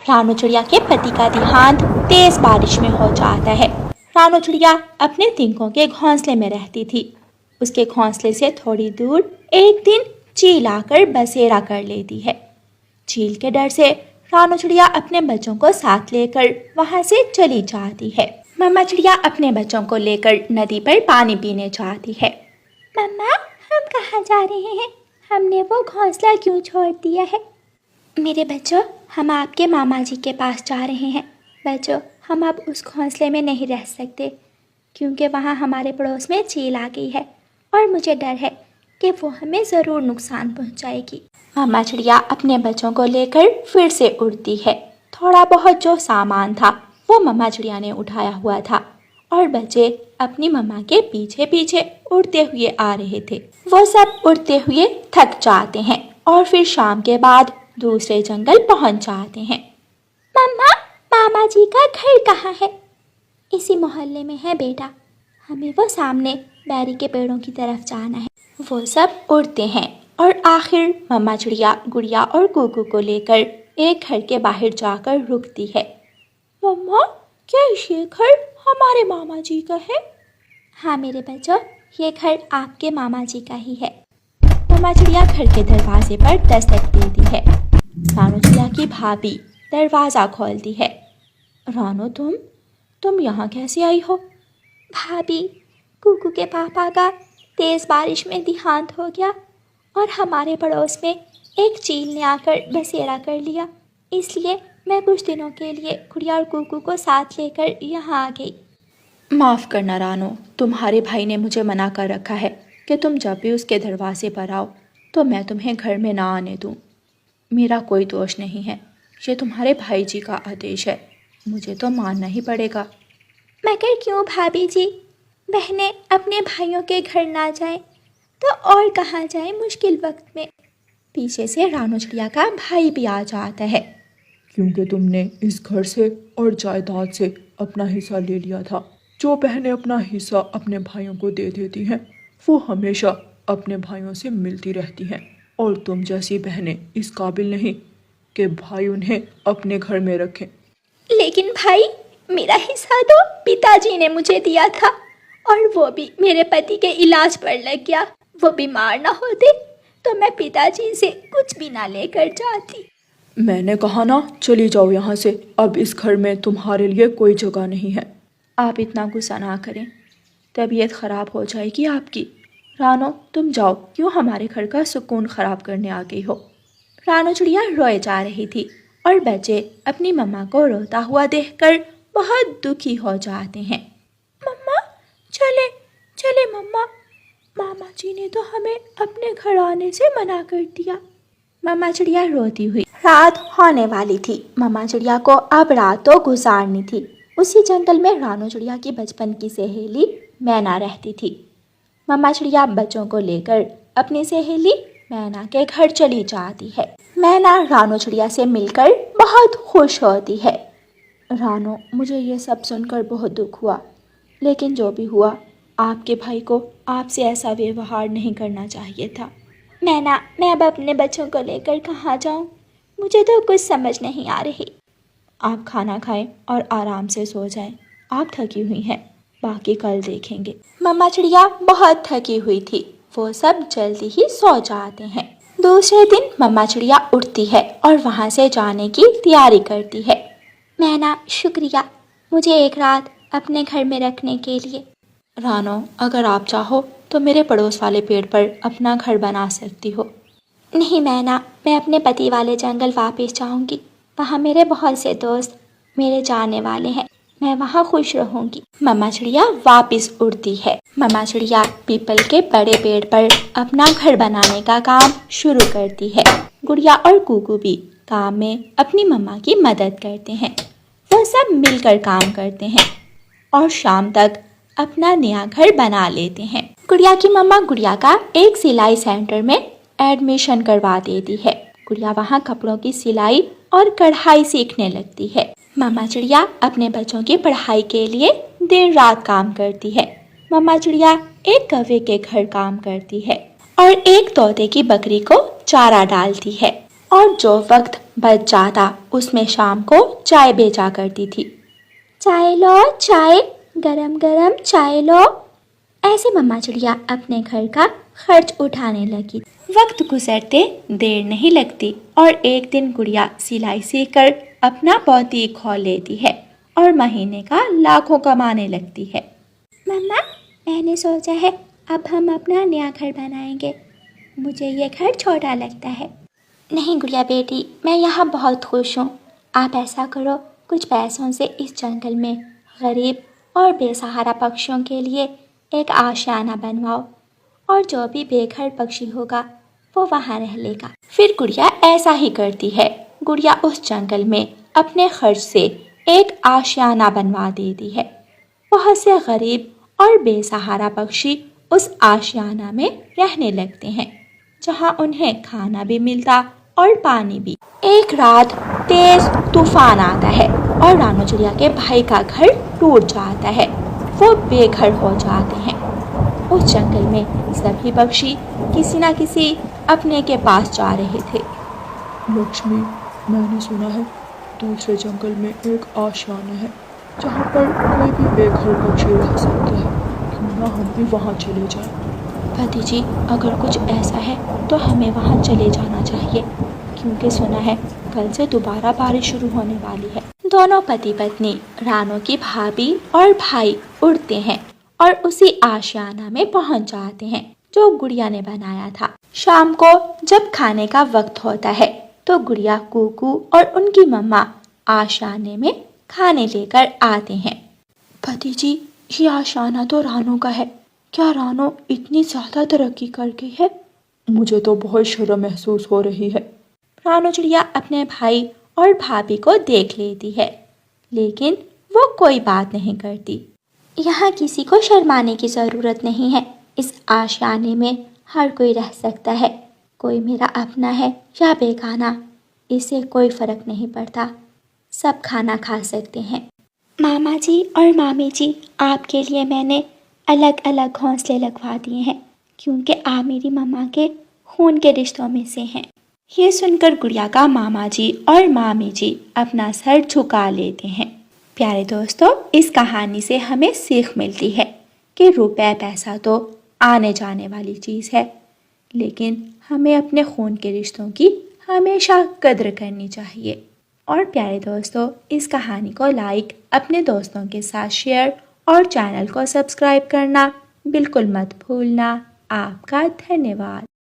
रानू चिड़िया के पति का देहांत तेज बारिश में हो जाता है। रानू चिड़िया अपने तिनकों के घोंसले में रहती थी। उसके घोंसले से थोड़ी दूर एक दिन चील आकर बसेरा कर लेती है। चील के डर से रानू चिड़िया अपने बच्चों को साथ लेकर वहां से चली जाती है। मम्मा चिड़िया अपने बच्चों को लेकर नदी पर पानी पीने जाती है। मम्मा, हम कहाँ जा रहे हैं? हमने वो घोंसला क्यों छोड़ दिया है? मेरे बच्चों, हम आपके मामा जी के पास जा रहे हैं। बच्चों, हम अब उस घोंसले में नहीं रह सकते क्योंकि वहाँ हमारे पड़ोस में चील आ गई है और मुझे डर है कि वो हमें ज़रूर नुकसान पहुँचाएगी। मामा चिड़िया अपने बच्चों को लेकर फिर से उड़ती है। थोड़ा बहुत जो सामान था वो मम्मा चिड़िया ने उठाया हुआ था और बच्चे अपनी मम्मा के पीछे पीछे उड़ते हुए आ रहे थे। वो सब उड़ते हुए थक जाते हैं और फिर शाम के बाद दूसरे जंगल पहुंच जाते हैं। मम्मा, मामा जी का घर कहाँ है? इसी मोहल्ले में है बेटा, हमें वो सामने बैरी के पेड़ों की तरफ जाना है। वो सब उड़ते हैं और आखिर मम्मा चिड़िया गुड़िया और कुकू को लेकर एक घर के बाहर जाकर रुकती है। मम्मा, क्या ये घर हमारे मामा जी का है? हाँ मेरे बच्चों, ये घर आपके मामा जी का ही है। मम्मा चिड़िया घर के दरवाजे पर दस्तक देती है। रानू चिड़िया की भाभी दरवाज़ा खोलती है। रानू, तुम यहाँ कैसे आई हो? भाभी, कुकू के पापा का तेज़ बारिश में देहांत हो गया और हमारे पड़ोस में एक चील ने आकर बसेरा कर लिया, इसलिए मैं कुछ दिनों के लिए गुड़िया और कुकू को साथ लेकर यहाँ आ गई। माफ़ करना रानू, तुम्हारे भाई ने मुझे मना कर रखा है कि तुम जब भी उसके दरवाजे पर आओ तो मैं तुम्हें घर में ना आने दूँ। मेरा कोई दोष नहीं है, ये तुम्हारे भाई जी का आदेश है, मुझे तो मानना ही पड़ेगा। मगर क्यों भाभी जी? बहनें अपने भाइयों के घर ना जाएं तो और कहाँ जाएं मुश्किल वक्त में? पीछे से रानू चिड़िया का भाई भी आ जाता है। क्योंकि तुमने इस घर से और जायदाद से अपना हिस्सा ले लिया था। जो बहनें अपना हिस्सा अपने भाइयों को दे देती हैं वो हमेशा अपने भाइयों से मिलती रहती हैं, और तुम जैसी बहनें इस काबिल नहीं कि भाई उन्हें अपने घर में रखें। लेकिन भाई, मेरा हिस्सा तो पिताजी ने मुझे दिया था और वो भी मेरे पति के इलाज पर लग गया। वो बीमार ना होते तो मैं पिताजी से कुछ भी ना लेकर जाती। मैंने कहा ना, चली जाओ यहाँ से, अब इस घर में तुम्हारे लिए कोई जगह नहीं है। आप इतना गुस्सा ना करें, तबीयत ख़राब हो जाएगी आपकी। रानू, तुम जाओ, क्यों हमारे घर का सुकून ख़राब करने आ गई हो? रानू चिड़िया रोए जा रही थी और बच्चे अपनी मम्मा को रोता हुआ देखकर बहुत दुखी हो जाते हैं। मम्मा, चले चले मम्मा, मामा जी ने तो हमें अपने घर आने से मना कर दिया। मम्मा चिड़िया रोती हुई। रात होने वाली थी। मम्मा चिड़िया को अब रात तो गुजारनी थी। उसी जंगल में रानू चिड़िया की बचपन की सहेली मैना रहती थी। मम्मा चिड़िया बच्चों को लेकर अपनी सहेली मैना के घर चली जाती है। मैना रानू चिड़िया से मिलकर बहुत खुश होती है। रानू, मुझे ये सब सुनकर बहुत दुख हुआ, लेकिन जो भी हुआ, आपके भाई को आपसे ऐसा व्यवहार नहीं करना चाहिए था। मैना, मैं अब अपने बच्चों को लेकर कहाँ जाऊँ? मुझे तो कुछ समझ नहीं आ रही। आप खाना खाएं और आराम से सो जाएं। आप थकी हुई हैं, बाकी कल देखेंगे। मम्मा चिड़िया बहुत थकी हुई थी। वो सब जल्दी ही सो जाते हैं। दूसरे दिन मम्मा चिड़िया उठती है और वहाँ से जाने की तैयारी करती है। मैना, शुक्रिया मुझे एक रात अपने घर में रखने के लिए। रानो, अगर आप चाहो तो मेरे पड़ोस वाले पेड़ पर अपना घर बना सकती हो। नहीं मैना, मैं अपने पति वाले जंगल वापस जाऊंगी। वहाँ मेरे बहुत से दोस्त मेरे जाने वाले हैं, मैं वहाँ खुश रहूंगी। मम्मा चिड़िया वापस उड़ती है। मम्मा चिड़िया पीपल के बड़े पेड़ पर अपना घर बनाने का काम शुरू करती है। गुड़िया और कुकू भी काम में अपनी मम्मा की मदद करते हैं। वो सब मिलकर काम करते हैं और शाम तक अपना नया घर बना लेते हैं। गुड़िया की मम्मा गुड़िया का एक सिलाई सेंटर में एडमिशन करवा देती है। गुड़िया वहाँ कपड़ों की सिलाई और कढ़ाई सीखने लगती है। मम्मा चिड़िया अपने बच्चों की पढ़ाई के लिए दिन रात काम करती है। मम्मा चिड़िया एक कौवे के घर काम करती है और एक तोते की बकरी को चारा डालती है। और जो वक्त बच जाता उसमें शाम को चाय बेचा करती थी। चाय लो चाय, गरम गरम चाय लो। ऐसे मम्मा चिड़िया अपने घर का खर्च उठाने लगी। वक्त गुजरते देर नहीं लगती और एक दिन गुड़िया सिलाई सीखकर अपना बुटीक खोल लेती है और महीने का लाखों कमाने लगती है। मम्मा, मैंने सोचा है अब हम अपना नया घर बनाएंगे। मुझे ये घर छोटा लगता है। नहीं गुड़िया बेटी, मैं यहाँ बहुत खुश हूँ। आप ऐसा करो, कुछ पैसों से इस जंगल में गरीब और बेसहारा पक्षियों के लिए एक आशियाना बनवाओ और जो भी बेघर पक्षी होगा वो वहाँ रह लेगा। फिर गुड़िया ऐसा ही करती है। गुड़िया उस जंगल में अपने खर्च से एक आशियाना बनवा देती है। बहुत से गरीब और बेसहारा पक्षी उस आशियाना में रहने लगते हैं, जहाँ उन्हें खाना भी मिलता और पानी भी। एक रात तेज तूफान आता है और रानू चिड़िया के भाई का घर टूट जाता है। वो बेघर हो जाते हैं। उस जंगल में सभी पक्षी किसी न किसी अपने के पास जा रहे थे। लक्ष्मी, मैंने सुना है दूसरे जंगल में एक आशियाना है जहाँ पर कोई भी बेघर पक्षी रह सकता है। क्यों ना हम भी वहाँ चले जाएं? पति जी, अगर कुछ ऐसा है तो हमें वहाँ चले जाना चाहिए, क्योंकि सुना है कल से दोबारा बारिश शुरू होने वाली है। दोनों पति पत्नी रानू की भाभी और भाई उड़ते हैं और उसी आशियाना में पहुंच जाते हैं जो गुड़िया ने बनाया था। शाम को जब खाने का वक्त होता है तो गुड़िया, कुकू और उनकी मम्मा आशियाने में खाने लेकर आते हैं। पति जी, ये आशियाना तो रानू का है। क्या रानू इतनी ज़्यादा तरक्की कर गई है? मुझे तो बहुत शर्म महसूस हो रही है। रानू चिड़िया अपने भाई और भाभी को देख लेती है, लेकिन वो कोई बात नहीं करती। यहाँ किसी को शर्माने की ज़रूरत नहीं है। इस आशियाने में हर कोई रह सकता है। कोई मेरा अपना है या बेगाना, इससे कोई फ़र्क नहीं पड़ता। सब खाना खा सकते हैं। मामा जी और मामी जी, आपके लिए मैंने अलग अलग घोंसले लगवा दिए हैं, क्योंकि आप मेरी मम्मा के खून के रिश्तों में से हैं। ये सुनकर गुड़िया का मामा जी और मामी जी अपना सर झुका लेते हैं। प्यारे दोस्तों, इस कहानी से हमें सीख मिलती है कि रुपए पैसा तो आने जाने वाली चीज़ है, लेकिन हमें अपने खून के रिश्तों की हमेशा कद्र करनी चाहिए। और प्यारे दोस्तों, इस कहानी को लाइक, अपने दोस्तों के साथ शेयर और चैनल को सब्सक्राइब करना बिल्कुल मत भूलना। आपका धन्यवाद।